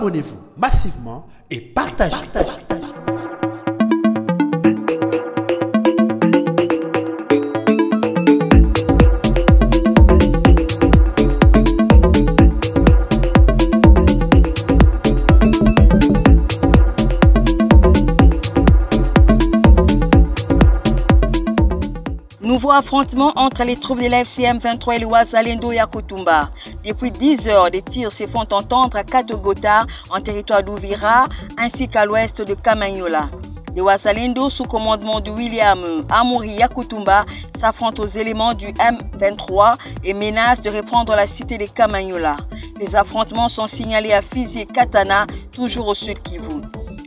abonnez-vous massivement et partagez. Nouveau affrontement entre les troupes de la FCM 23 et le Wazalendo Yakutumba. Depuis 10 heures, des tirs se font entendre à Katogota, en territoire d'Ouvira, ainsi qu'à l'ouest de Kamanyola. Les Wazalendo, sous commandement de William Amouri Yakutumba, s'affrontent aux éléments du M23 et menacent de reprendre la cité de Kamanyola. Les affrontements sont signalés à Fizi et Katana, toujours au sud Kivu.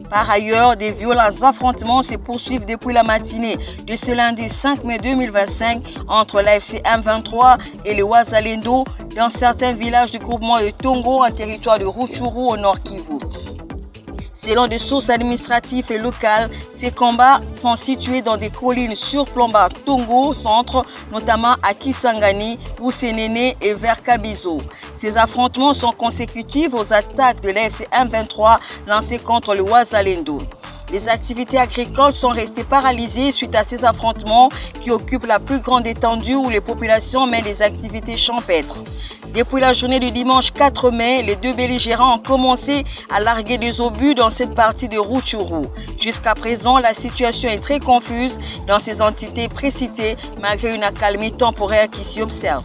Par ailleurs, des violents affrontements se poursuivent depuis la matinée de ce lundi 5 mai 2025 entre l'AFC M23 et les Wazalendo dans certains villages du groupement de Tongo en territoire de Rutshuru au nord Kivu. Selon des sources administratives et locales, ces combats sont situés dans des collines surplombant Tongo centre, notamment à Kisangani, Roussenene et vers Kabizo. Ces affrontements sont consécutifs aux attaques de l'AFC M23 lancées contre le Wazalendo. Les activités agricoles sont restées paralysées suite à ces affrontements qui occupent la plus grande étendue où les populations mènent des activités champêtres. Depuis la journée du dimanche 4 mai, les deux belligérants ont commencé à larguer des obus dans cette partie de Rutshuru. Jusqu'à présent, la situation est très confuse dans ces entités précitées malgré une accalmie temporaire qui s'y observe.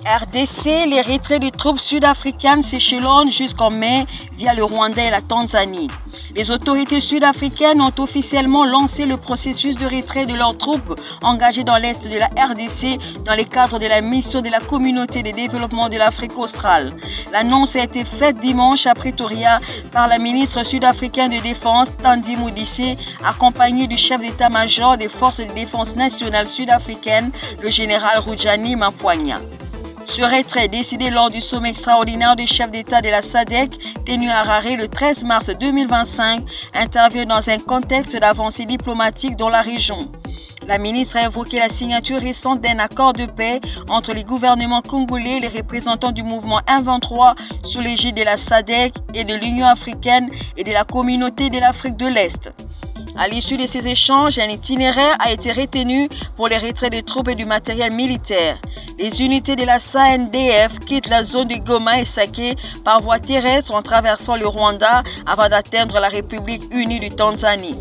RDC, les retraits des troupes sud-africaines s'échelonnent jusqu'en mai via le Rwanda et la Tanzanie. Les autorités sud-africaines ont officiellement lancé le processus de retrait de leurs troupes engagées dans l'est de la RDC dans le cadre de la mission de la communauté de développement de l'Afrique australe. L'annonce a été faite dimanche à Pretoria par la ministre sud-africaine de Défense, Thandi Modise, accompagnée du chef d'état-major des forces de défense nationales sud-africaines, le général Rujani Mapoignant. Ce retrait, décidé lors du sommet extraordinaire des chefs d'État de la SADC, tenu à Harare le 13 mars 2025, intervient dans un contexte d'avancée diplomatique dans la région. La ministre a évoqué la signature récente d'un accord de paix entre les gouvernements congolais et les représentants du mouvement M23 sous l'égide de la SADC et de l'Union africaine et de la communauté de l'Afrique de l'Est. À l'issue de ces échanges, un itinéraire a été retenu pour les retraits des troupes et du matériel militaire. Les unités de la SANDF quittent la zone de Goma et Sake par voie terrestre en traversant le Rwanda avant d'atteindre la République unie du Tanzanie.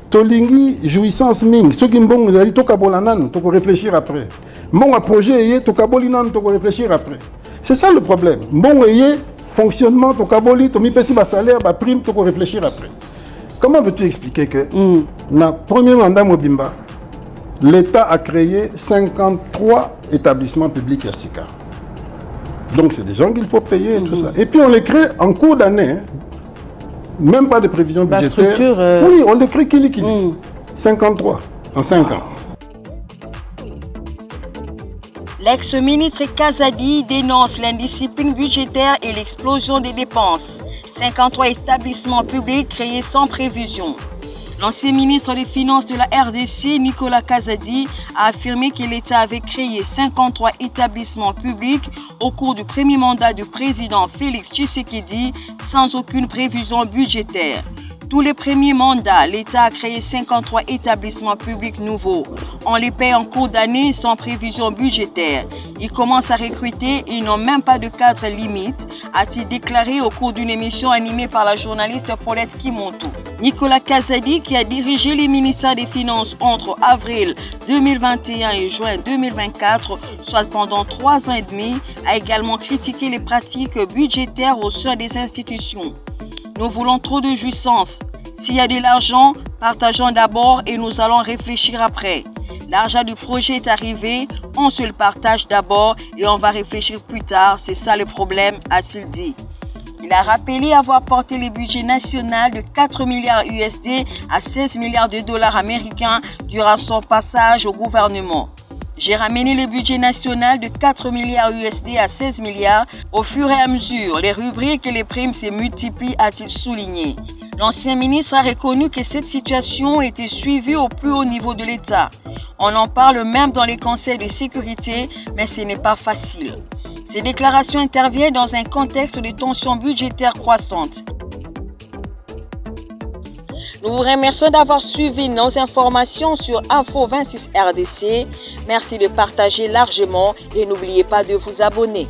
Tolingi jouissance ming ceux qui mbong zali to kabolanan to réfléchir après mon projet yé to kabolinan to réfléchir après c'est ça le problème mbong yé fonctionnement to kaboli to mi petit ba salaire ba prime to réfléchir après. Comment veux-tu expliquer que na premier mandat Mobimba l'État a créé 53 établissements publics RCK, donc c'est des gens qu'il faut payer et tout ça, et puis on les crée en cours d'année. Même pas de prévision budgétaire. Oui, on le crée qu'il 53 en 5 ans. L'ex-ministre Kazadi dénonce l'indiscipline budgétaire et l'explosion des dépenses. 53 établissements publics créés sans prévision. L'ancien ministre des Finances de la RDC, Nicolas Kazadi, a affirmé que l'État avait créé 53 établissements publics au cours du premier mandat du président Félix Tshisekedi sans aucune prévision budgétaire. Tous les premiers mandats, l'État a créé 53 établissements publics nouveaux. On les paie en cours d'année sans prévision budgétaire. Ils commencent à recruter et n'ont même pas de cadre limite, a-t-il déclaré au cours d'une émission animée par la journaliste Paulette Kimontou. Nicolas Kazadi, qui a dirigé les ministères des Finances entre avril 2021 et juin 2024, soit pendant 3 ans et demi, a également critiqué les pratiques budgétaires au sein des institutions. Nous voulons trop de jouissance. S'il y a de l'argent, partageons d'abord et nous allons réfléchir après. L'argent du projet est arrivé, on se le partage d'abord et on va réfléchir plus tard. C'est ça le problème, a-t-il dit. Il a rappelé avoir porté le budget national de 4 milliards USD à 16 milliards de dollars américains durant son passage au gouvernement. J'ai ramené le budget national de 4 milliards USD à 16 milliards. Au fur et à mesure, les rubriques et les primes se multiplient, a-t-il souligné. L'ancien ministre a reconnu que cette situation était suivie au plus haut niveau de l'État. On en parle même dans les conseils de sécurité, mais ce n'est pas facile. Ces déclarations interviennent dans un contexte de tensions budgétaires croissantes. Nous vous remercions d'avoir suivi nos informations sur Info 26 RDC. Merci de partager largement et n'oubliez pas de vous abonner.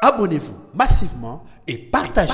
Abonnez-vous massivement et partagez.